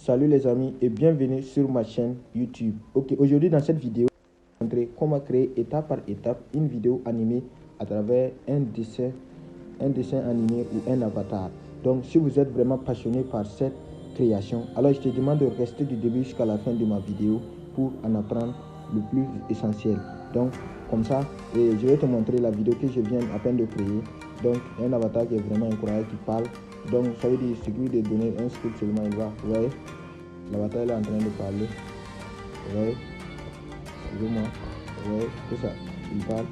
Salut les amis et bienvenue sur ma chaîne YouTube. Ok, aujourd'hui dans cette vidéo, je vais vous montrer comment créer étape par étape une vidéo animée à travers un dessin animé ou un avatar. Donc si vous êtes vraiment passionné par cette création, alors je te demande de rester du début jusqu'à la fin de ma vidéo pour en apprendre le plus essentiel. Donc comme ça, je vais te montrer la vidéo que je viens à peine de créer. Donc un avatar qui est vraiment incroyable, qui parle. Donc ça veut dire ce qui de donner un script seulement, il va. Vous voyez, l'avatar est en train de parler. Vous voyez, excusez-moi. Vous voyez, c'est ça, il parle,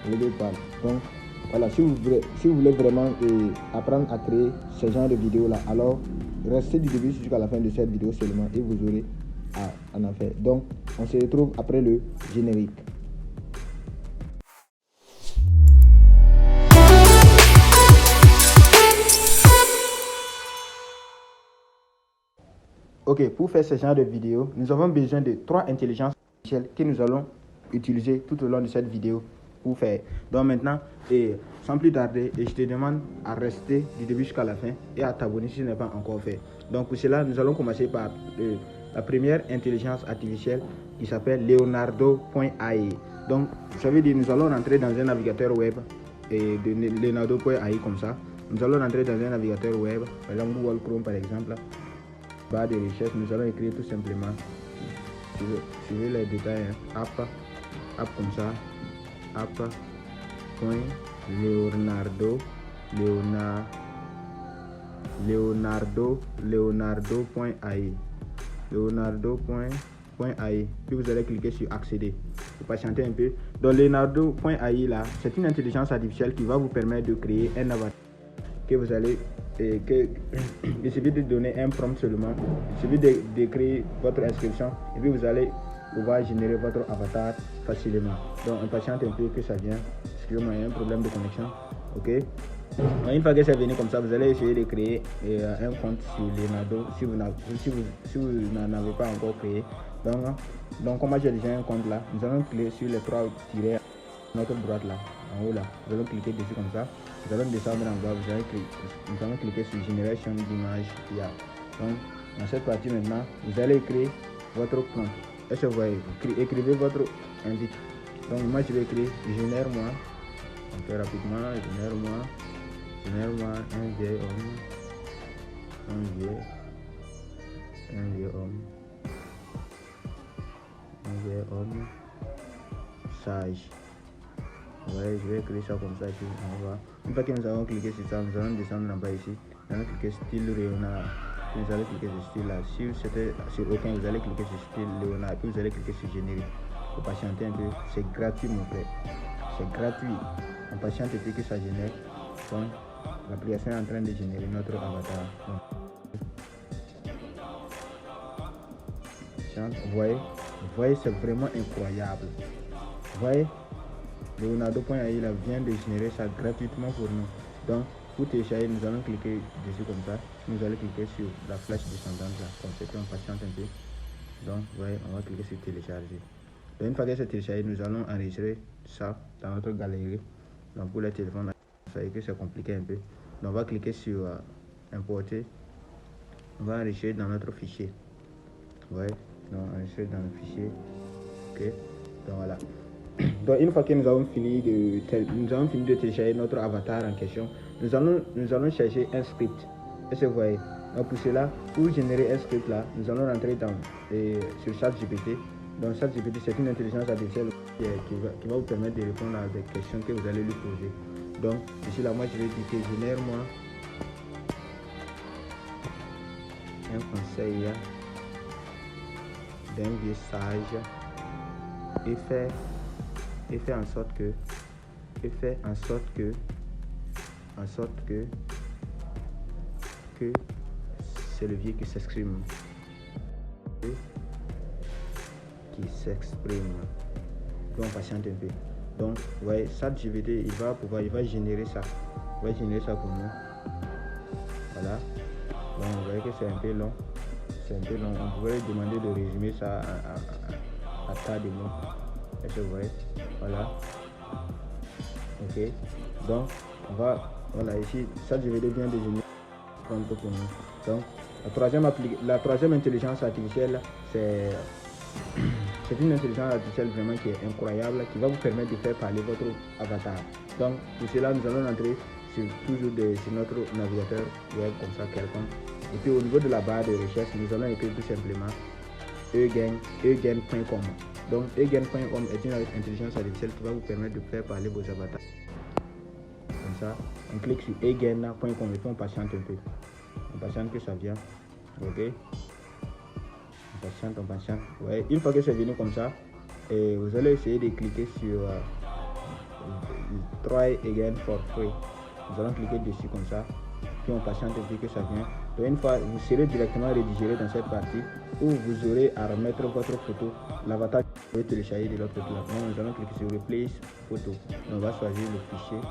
il parle. Donc voilà, si vous voulez vraiment apprendre à créer ce genre de vidéo là, alors restez du début jusqu'à la fin de cette vidéo seulement et vous aurez à en faire. Donc on se retrouve après le générique. Ok, pour faire ce genre de vidéo, nous avons besoin de 3 intelligences artificielles que nous allons utiliser tout au long de cette vidéo pour faire. Donc maintenant, sans plus tarder, je te demande à rester du début jusqu'à la fin et à t'abonner si ce n'est pas encore fait. Donc pour cela, nous allons commencer par la première intelligence artificielle qui s'appelle Leonardo.ai. Donc ça veut dire nous allons rentrer dans un navigateur web de Leonardo.ai comme ça. Nous allons rentrer dans un navigateur web, par exemple Google Chrome par exemple. Barre de recherche, nous allons écrire tout simplement, suivez les détails, hein, app comme ça, Leonardo.ai, puis vous allez cliquer sur accéder. Vous patientez un peu. Donc Leonardo.ai là, c'est une intelligence artificielle qui va vous permettre de créer un avatar que vous allez il suffit de donner un prompt seulement, il suffit de créer votre inscription et puis vous allez pouvoir générer votre avatar facilement. Donc on patiente un peu que ça vient. Excusez-moi, il y a un problème de connexion. Ok, donc, une fois que c'est venu comme ça, vous allez essayer de créer un compte sur Leonardo si vous n'en avez pas encore créé. Donc comme moi j'ai déjà un compte là, nous allons cliquer sur les 3 tirets à notre droite là, en haut là, nous allons cliquer dessus comme ça. Nous allons descendre en bas, nous allons cliquer sur génération d'image. Donc dans cette partie maintenant, vous allez créer votre compte. Est-ce que vous voyez, écrivez votre invite. Donc moi je vais écrire génère-moi, on fait rapidement, génère-moi un vieil homme sage. Ouais, je vais écrire ça comme ça ici. Une fois que nous avons cliqué sur ça, nous allons descendre en bas ici. Nous allons cliquer style Léonard. Puis vous allez cliquer sur style là. Si c'était sur aucun, vous allez cliquer sur style Léonard. Puis vous allez cliquer sur générique. Faut patienter un peu. C'est gratuit mon frère. C'est gratuit. On patiente un peu que ça génère. Donc l'application est en train de générer notre avatar. Vous voyez, c'est vraiment incroyable. Vous voyez, Leonardo.ai vient de générer ça gratuitement pour nous. Donc pour télécharger, nous allons cliquer dessus comme ça. Nous allons cliquer sur la flèche descendante là. Comme ça, on patiente un peu. Donc vous voyez, on va cliquer sur télécharger. Donc, une fois que c'est téléchargé, nous allons enregistrer ça dans notre galerie. Donc pour les téléphones, vous savez que c'est compliqué un peu. Donc on va cliquer sur importer. On va enregistrer dans notre fichier. Vous voyez, donc enregistrer dans le fichier. Ok, donc voilà. Donc une fois que nous avons fini de télécharger notre avatar en question, nous allons chercher un script. Est-ce que vous voyez? Donc pour cela, pour générer un script là, nous allons rentrer sur ChatGPT. Donc ChatGPT, c'est une intelligence artificielle qui va vous permettre de répondre à des questions que vous allez lui poser. Donc ici là, moi je vais dire que génère-moi un conseil d'un vieux sage et fait en sorte que c'est le vieux qui s'exprime. Donc patiente un peu. Donc vous voyez, ChatGPT il va générer ça. Il va générer ça pour nous. Voilà. Donc vous voyez que c'est un peu long. On pourrait demander de résumer ça à tas de mots. Est-ce que vous voyez? Voilà. Ok. Donc voilà, ici ChatGPT vient de générer pour nous. Donc La troisième intelligence artificielle, c'est une intelligence artificielle vraiment qui est incroyable, qui va vous permettre de faire parler votre avatar. Donc pour cela, nous allons entrer sur notre navigateur web comme ça quelconque. Et puis au niveau de la barre de recherche, nous allons écrire tout simplement eGain.com. Donc eGain.com est une intelligence artificielle qui va vous permettre de faire parler vos avatars. Comme ça, on clique sur eGain.com et puis on patiente un peu. On patiente que ça vient. Ok. On patiente. Ouais. Une fois que c'est venu comme ça, et vous allez essayer de cliquer sur Try Again for Free. Nous allons cliquer dessus comme ça. Puis on patiente et puis que ça vient. Donc une fois, vous serez directement redigéré dans cette partie où vous aurez à remettre votre photo, l'avatar que vous pouvez télécharger de l'autre côté. Donc nous allons cliquer sur Replace Photo. Donc on va choisir le fichier.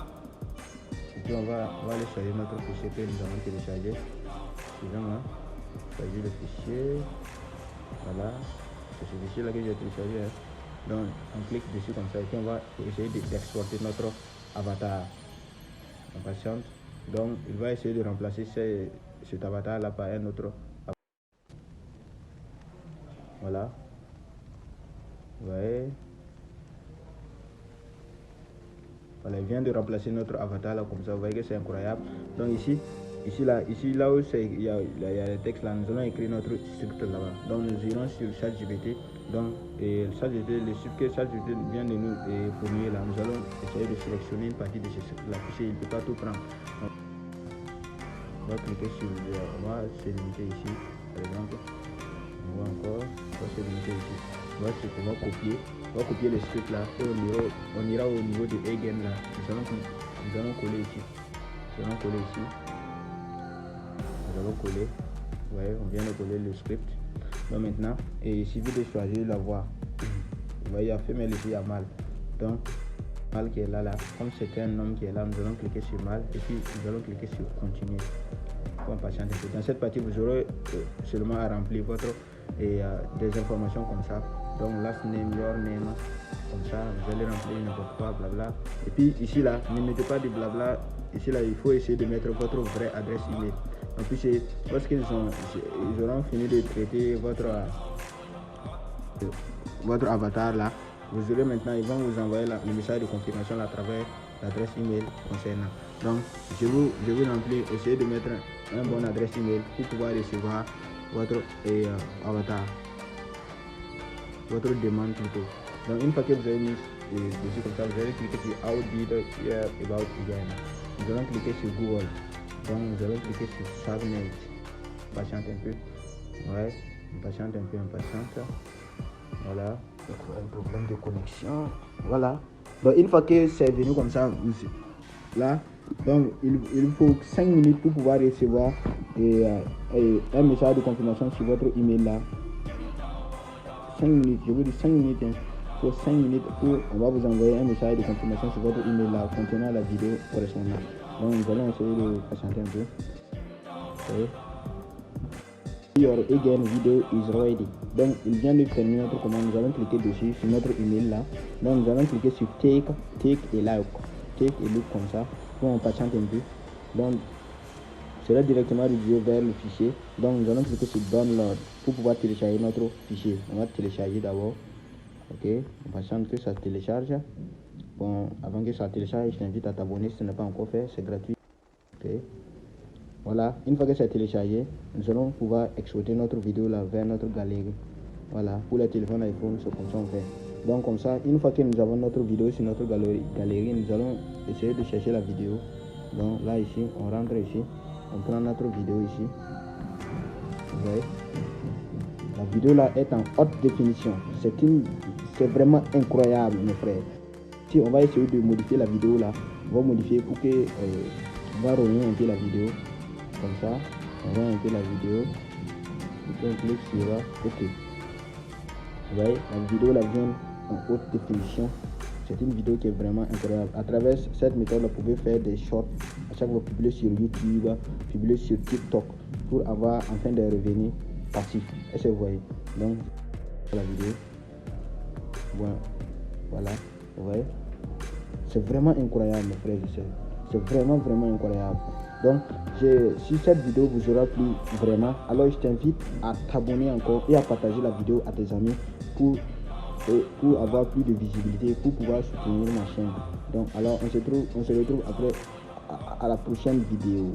Et puis on va aller choisir notre fichier que nous allons télécharger. Suivant, choisir le fichier. Voilà, c'est ce fichier là que j'ai téléchargé. Donc on clique dessus comme ça et puis on va essayer d'exporter notre avatar. On patiente. Donc il va essayer de remplacer cet avatar là par un autre avatar. Voilà. Vous voyez. Voilà, il vient de remplacer notre avatar là comme ça. Vous voyez que c'est incroyable. Donc ici là où il y a le texte là, nous allons écrire notre script là-bas. Donc nous irons sur ChatGPT. Donc ChatGPT, le script que ChatGPT vient de nous fournir là, nous allons essayer de sélectionner une partie de ce script là, puisqu'il ne peut pas tout prendre. Donc, on va cliquer sur on va se limiter ici, par exemple. On va encore, on va se limiter ici. On va copier le script là et on ira au niveau de eGain là. Nous allons coller ici. Nous allons coller. Ouais, on vient de coller le script. Donc maintenant, et il suffit de choisir la voix. Vous voyez, il y a femelle ici, il y a mâle. Donc, mâle qui est là, comme c'est un homme qui est là, nous allons cliquer sur mâle et puis nous allons cliquer sur continuer. Pour patienter. Dans cette partie, vous aurez seulement à remplir des informations comme ça. Donc, last name, your name, comme ça, vous allez remplir n'importe quoi, blabla. Et puis ici là, ne mettez pas de blabla. Ici là, il faut essayer de mettre votre vraie adresse email. En plus, lorsqu'ils auront fini de traiter votre avatar là, vous aurez maintenant, ils vont vous envoyer le message de confirmation à travers l'adresse email concernant. Donc, je vous remplis, essayez de mettre un bon adresse email pour pouvoir recevoir votre avatar, votre demande plutôt. Donc, une fois que vous avez mis dessus comme ça, vous allez cliquer sur How did you hear about eGain. Nous allons cliquer sur Google. Donc nous allons cliquer sur Submit. On patiente un peu. Ouais, on patiente un peu, Voilà. Un problème de connexion. Voilà. Donc une fois que c'est venu comme ça, là, donc il faut 5 minutes pour pouvoir recevoir un message de confirmation sur votre email là. 5 minutes, je vous dis 5 minutes. Pour 5 minutes on va vous envoyer un message de confirmation sur votre email là contenant la vidéo correspondante. Donc nous allons essayer de patienter un peu. Okay. Your eGain video is ready. Donc il vient de terminer notre commande. Nous allons cliquer dessus sur notre email là. Donc nous allons cliquer sur take et look comme ça. Pour on patiente un peu. Donc cela directement redirigé vers le fichier. Donc nous allons cliquer sur download pour pouvoir télécharger notre fichier. On va télécharger d'abord. Ok, on patiente que ça télécharge. Bon, avant que ça télécharge, je t'invite à t'abonner si ce n'est pas encore fait, c'est gratuit. Ok, voilà, une fois que c'est téléchargé, nous allons pouvoir exporter notre vidéo là vers notre galerie. Voilà, pour les téléphones iPhone, c'est comme ça on fait. Donc comme ça, une fois que nous avons notre vidéo sur notre galerie, nous allons essayer de chercher la vidéo. Donc là ici, on rentre ici, on prend notre vidéo ici. Vous voyez, la vidéo là est en haute définition. C'est vraiment incroyable mes frères. Si on va essayer de modifier la vidéo là, on va modifier pour que on va revenir un peu la vidéo comme ça, on voit un peu la vidéo et puis on clique sur OK. Vous voyez, la vidéo là vient en haute définition. C'est une vidéo qui est vraiment incroyable. À travers cette méthode là, vous pouvez faire des shorts à chaque fois, publier sur YouTube, publier sur TikTok pour avoir enfin des revenus passifs. Est-ce que vous voyez? Donc la vidéo, voilà, vous voyez, c'est vraiment incroyable mes frères et sœurs. C'est vraiment incroyable. Donc, si cette vidéo vous aura plu vraiment, alors je t'invite à t'abonner encore et à partager la vidéo à tes amis pour avoir plus de visibilité, pour pouvoir soutenir ma chaîne. Donc, alors on se retrouve après à la prochaine vidéo.